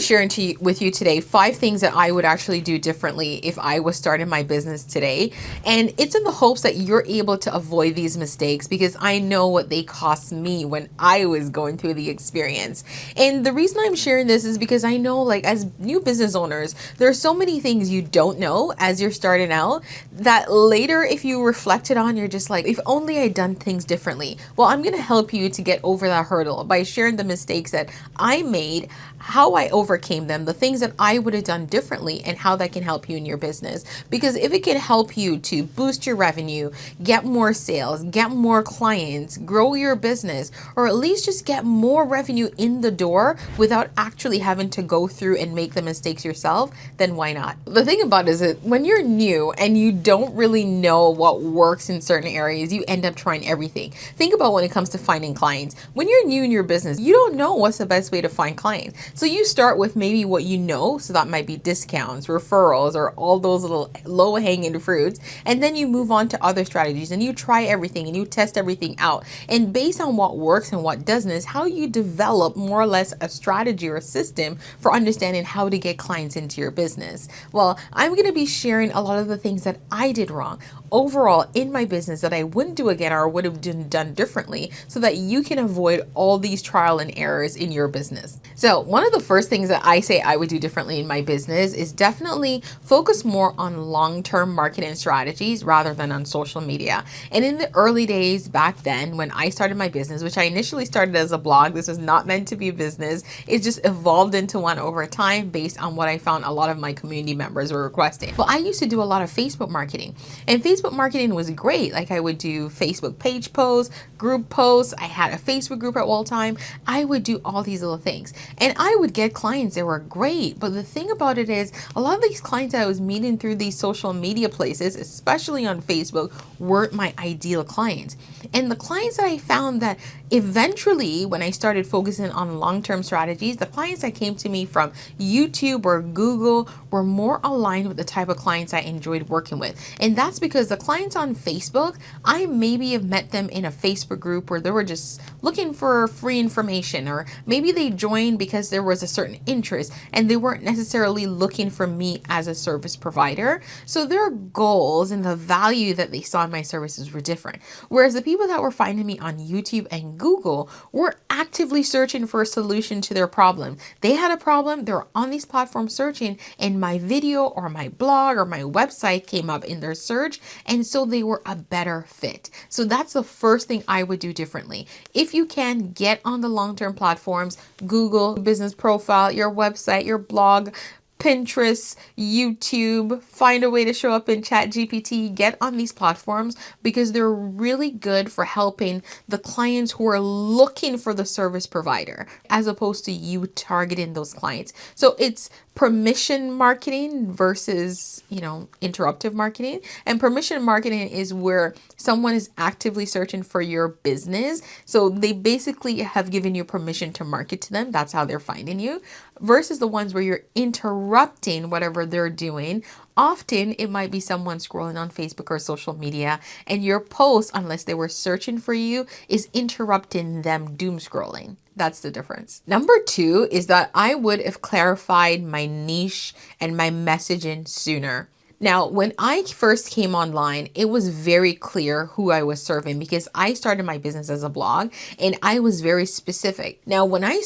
sharing with you today 5 things that I would actually do differently if I was starting my business today. And it's in the hopes that you're able to avoid these mistakes because I know what they cost me when I was going through the experience. And the reason I'm sharing this is because I know, like, as new business owners, there are so many things you don't know as you're starting out that later, if you reflected on, you're just like, if only I'd done things differently. Well, I'm going to help you to get over that hurdle by sharing the mistakes that I made, how I overcame them, the things that I would have done differently, and how that can help you in your business. Because if it can help you to boost your revenue, get more sales, get more clients, grow your business, or at least just get more revenue in the door without actually having to go through and make the mistakes yourself, then why not? The thing about it is that when you're new and you don't really know what works in certain areas, you end up trying everything. Think about when it comes to finding clients. When you're new in your business, you don't know what's the best way to find clients. So you start with maybe what you know, so that might be discounts, referrals, or all those little low-hanging fruits, and then you move on to other strategies and you try everything and you test everything out. And based on what works and what doesn't is how you develop more or less a strategy or a system for understanding how to get clients into your business. Well, I'm going to be sharing a lot of the things that I did wrong overall in my business that I wouldn't do again or would have done differently, so that you can avoid all these trial and errors in your business. So one of the first things that I say I would do differently in my business is definitely focus more on long-term marketing strategies rather than on social media. And in the early days back then, when I started my business, which I initially started as a blog, this was not meant to be a business. It just evolved into one over time based on what I found a lot of my community members were requesting. Well, I used to do a lot of Facebook marketing, and Facebook marketing was great. Like, I would do Facebook page posts, group posts. I had a Facebook group at all time. I would do all these little things and I would get clients that were great. But the thing about it is, a lot of these clients I was meeting through these social media places, especially on Facebook, weren't my ideal clients. And the clients that I found that eventually, when I started focusing on long-term strategies, the clients that came to me from YouTube or Google were more aligned with the type of clients I enjoyed working with. And that's because the clients on Facebook, I maybe have met them in a Facebook group where they were just looking for free information, or maybe they joined because there was a certain interest and they weren't necessarily looking for me as a service provider. So their goals and the value that they saw in my services were different. Whereas the people that were finding me on YouTube and Google were actively searching for a solution to their problem. They had a problem, they were on these platforms searching, and my video or my blog or my website came up in their search, and so they were a better fit. So that's the first thing I would do differently. If you can, get on the long-term platforms, Google business profile, your website, your blog, Pinterest, YouTube, find a way to show up in ChatGPT, get on these platforms because they're really good for helping the clients who are looking for the service provider, as opposed to you targeting those clients. So it's permission marketing versus, interruptive marketing. And permission marketing is where someone is actively searching for your business. So they basically have given you permission to market to them. That's how they're finding you. Versus the ones where you're interrupting whatever they're doing. Often it might be someone scrolling on Facebook or social media, and your post, unless they were searching for you, is interrupting them doom scrolling. That's the difference. Number 2 is that I would have clarified my niche and my messaging sooner. Now, when I first came online, it was very clear who I was serving because I started my business as a blog and I was very specific. Now, when I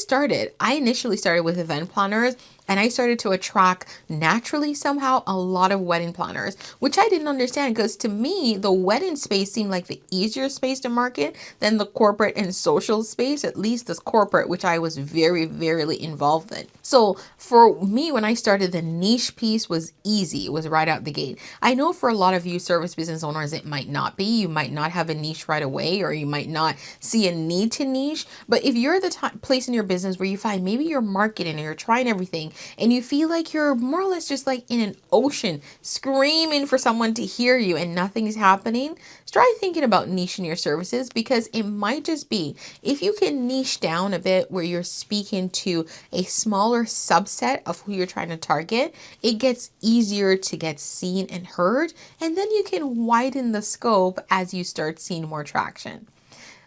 initially started with event planners, and I started to attract naturally somehow a lot of wedding planners, which I didn't understand because to me, the wedding space seemed like the easier space to market than the corporate and social space, at least this corporate, which I was very, very involved in. So for me, when I started, the niche piece was easy. It was right out the gate. I know for a lot of you service business owners, it might not be. You might not have a niche right away, or you might not see a need to niche. But if you're the place in your business where you find maybe you're marketing and you're trying everything, and you feel like you're more or less just like in an ocean screaming for someone to hear you and nothing's happening, try thinking about niching your services, because it might just be, if you can niche down a bit where you're speaking to a smaller subset of who you're trying to target, it gets easier to get seen and heard, and then you can widen the scope as you start seeing more traction.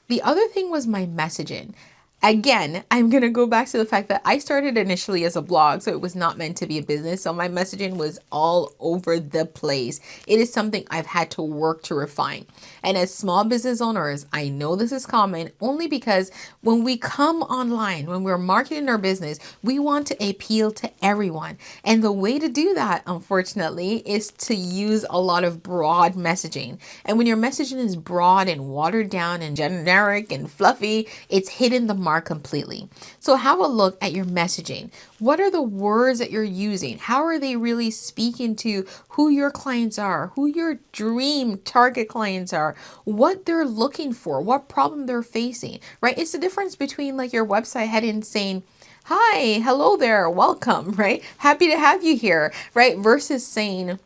The other thing was my messaging. Again, I'm going to go back to the fact that I started initially as a blog, so it was not meant to be a business. So my messaging was all over the place. It is something I've had to work to refine. And as small business owners, I know this is common only because when we come online, when we're marketing our business, we want to appeal to everyone. And the way to do that, unfortunately, is to use a lot of broad messaging. And when your messaging is broad and watered down and generic and fluffy, it's hitting the mark completely. So have a look at your messaging. What are the words that you're using? How are they really speaking to who your clients are, who your dream target clients are, what they're looking for, what problem they're facing, right? It's the difference between like your website heading saying, "Hi, hello there, welcome," right? "Happy to have you here," right? Versus saying,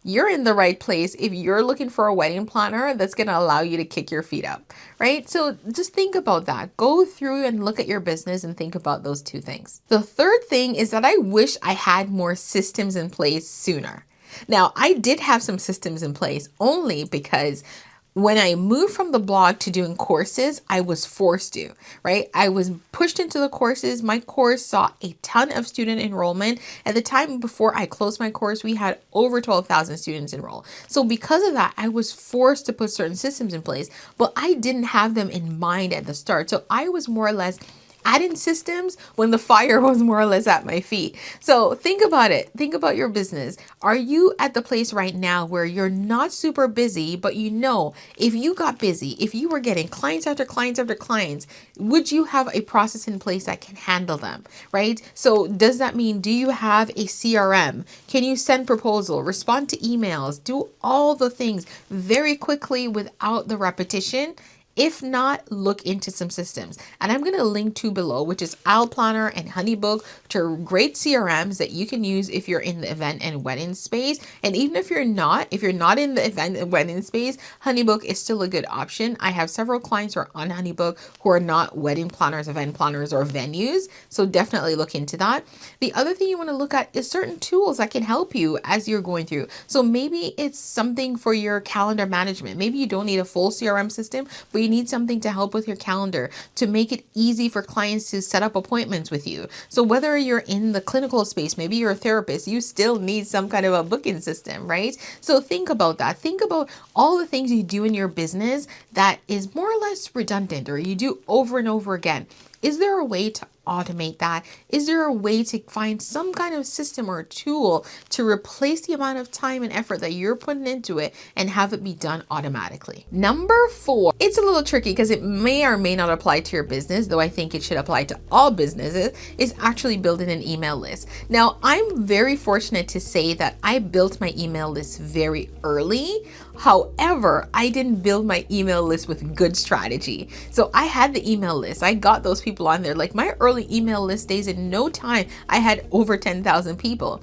"You're in the right place if you're looking for a wedding planner that's going to allow you to kick your feet up," right? So just think about that. Go through and look at your business and think about those two things. The third thing is that I wish I had more systems in place sooner. Now, I did have some systems in place only because when I moved from the blog to doing courses, I was forced to, right? I was pushed into the courses. My course saw a ton of student enrollment. At the time before I closed my course, we had over 12,000 students enroll. So because of that, I was forced to put certain systems in place, but I didn't have them in mind at the start. So I was more or less adding systems when the fire was more or less at my feet. So think about it. Think about your business. Are you at the place right now where you're not super busy, but you know, if you got busy, if you were getting clients after clients after clients, would you have a process in place that can handle them, right? So does that mean, do you have a CRM? Can you send proposal, respond to emails, do all the things very quickly without the repetition? If not, look into some systems. And I'm going to link two below, which is Owl Planner and Honeybook, which are great CRMs that you can use if you're in the event and wedding space. And even if you're not in the event and wedding space, Honeybook is still a good option. I have several clients who are on Honeybook who are not wedding planners, event planners, or venues. So definitely look into that. The other thing you want to look at is certain tools that can help you as you're going through. So maybe it's something for your calendar management. Maybe you don't need a full CRM system, but you need something to help with your calendar to make it easy for clients to set up appointments with you. So whether you're in the clinical space, maybe you're a therapist, you still need some kind of a booking system, right? So think about that. Think about all the things you do in your business that is more or less redundant or you do over and over again. Is there a way to automate that? Is there a way to find some kind of system or tool to replace the amount of time and effort that you're putting into it and have it be done automatically? Number 4, it's a little tricky because it may or may not apply to your business, though I think it should apply to all businesses, is actually building an email list. Now, I'm very fortunate to say that I built my email list very early. However, I didn't build my email list with good strategy. So I had the email list. I got those people on there. Like my early email list days, in no time, I had over 10,000 people.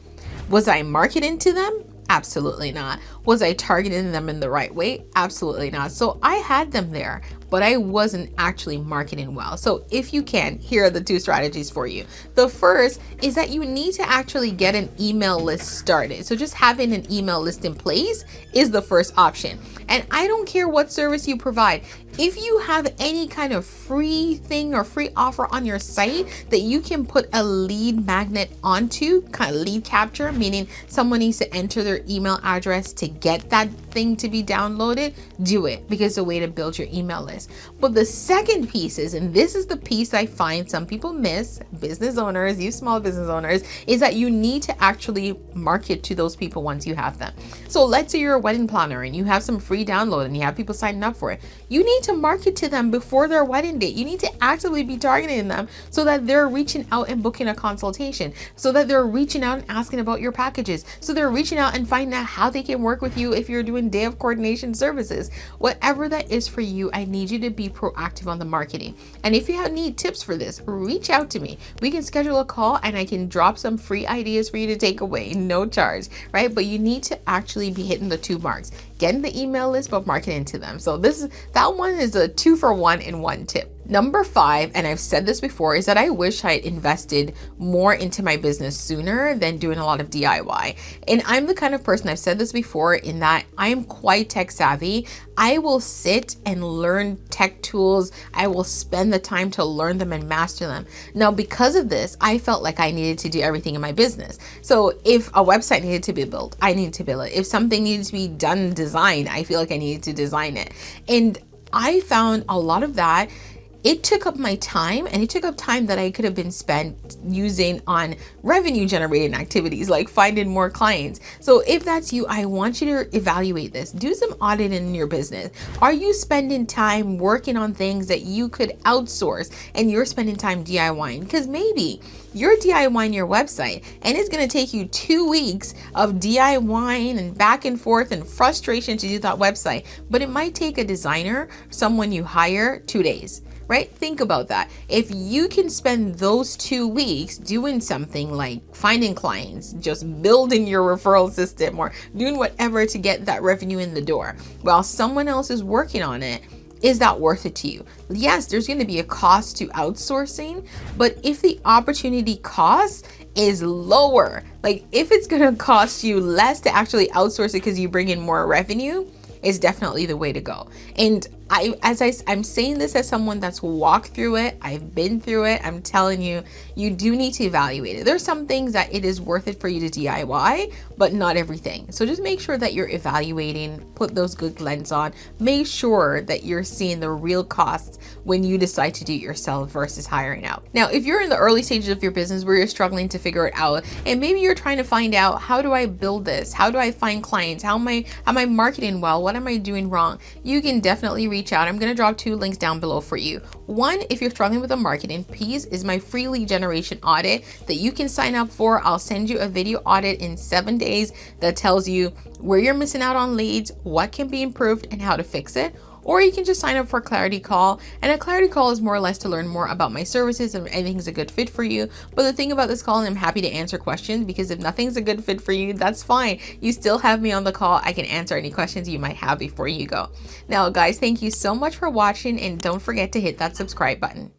Was I marketing to them? Absolutely not. Was I targeting them in the right way? Absolutely not. So I had them there, but I wasn't actually marketing well. So if you can, here are the two strategies for you. The first is that you need to actually get an email list started. So just having an email list in place is the first option. And I don't care what service you provide. If you have any kind of free thing or free offer on your site that you can put a lead magnet onto, kind of lead capture, meaning someone needs to enter their email address to get that thing to be downloaded, do it, because it's a way to build your email list. But the second piece is, and this is the piece I find some people miss, business owners, you small business owners, is that you need to actually market to those people once you have them. So let's say you're a wedding planner and you have some free download and you have people signing up for it. You need to market to them before their wedding date. You need to actively be targeting them so that they're reaching out and booking a consultation, so that they're reaching out and asking about your packages, so they're reaching out and finding out how they can work with you if you're doing day of coordination services. Whatever that is for you, I need you to be proactive on the marketing. And if you need tips for this, reach out to me. We can schedule a call and I can drop some free ideas for you to take away, no charge, right? But you need to actually be hitting the two marks. Getting the email list, but marketing to them. So that one is a 2-for-1 in one tip. Number five, and I've said this before, is that I wish I had invested more into my business sooner than doing a lot of DIY. And I'm the kind of person, I've said this before, in that I am quite tech savvy. I will sit and learn tech tools. I will spend the time to learn them and master them. Now, because of this, I felt like I needed to do everything in my business. So if a website needed to be built, I needed to build it. If something needed to be done, designed, I feel like I needed to design it. And I found a lot of that, it took up my time, and it took up time that I could have been spent using on revenue generating activities like finding more clients. So if that's you, I want you to evaluate this. Do some audit in your business. Are you spending time working on things that you could outsource and you're spending time DIYing? Because maybe you're DIYing your website and it's going to take you 2 weeks of DIYing and back and forth and frustration to do that website, but it might take a designer, someone you hire, 2 days. Right? Think about that. If you can spend those 2 weeks doing something like finding clients, just building your referral system, or doing whatever to get that revenue in the door while someone else is working on it, is that worth it to you? Yes, there's going to be a cost to outsourcing, but if the opportunity cost is lower, like if it's going to cost you less to actually outsource it because you bring in more revenue, is definitely the way to go. And I'm saying this as someone that's walked through it. I've been through it. I'm telling you, you do need to evaluate it. There's some things that it is worth it for you to DIY, but not everything. So just make sure that you're evaluating, put those good lens on, make sure that you're seeing the real costs when you decide to do it yourself versus hiring out. Now, if you're in the early stages of your business where you're struggling to figure it out, and maybe you're trying to find out, how do I build this? How do I find clients? How am I marketing well? What am I doing wrong? You can definitely reach out. I'm going to drop 2 links down below for you. One, if you're struggling with a marketing piece, is my free lead generation audit that you can sign up for. I'll send you a video audit in 7 days that tells you where you're missing out on leads, what can be improved, and how to fix it. Or you can just sign up for a clarity call. And a clarity call is more or less to learn more about my services and if anything's a good fit for you. But the thing about this call, and I'm happy to answer questions, because if nothing's a good fit for you, that's fine. You still have me on the call. I can answer any questions you might have before you go. Now, guys, thank you so much for watching, and don't forget to hit that subscribe button.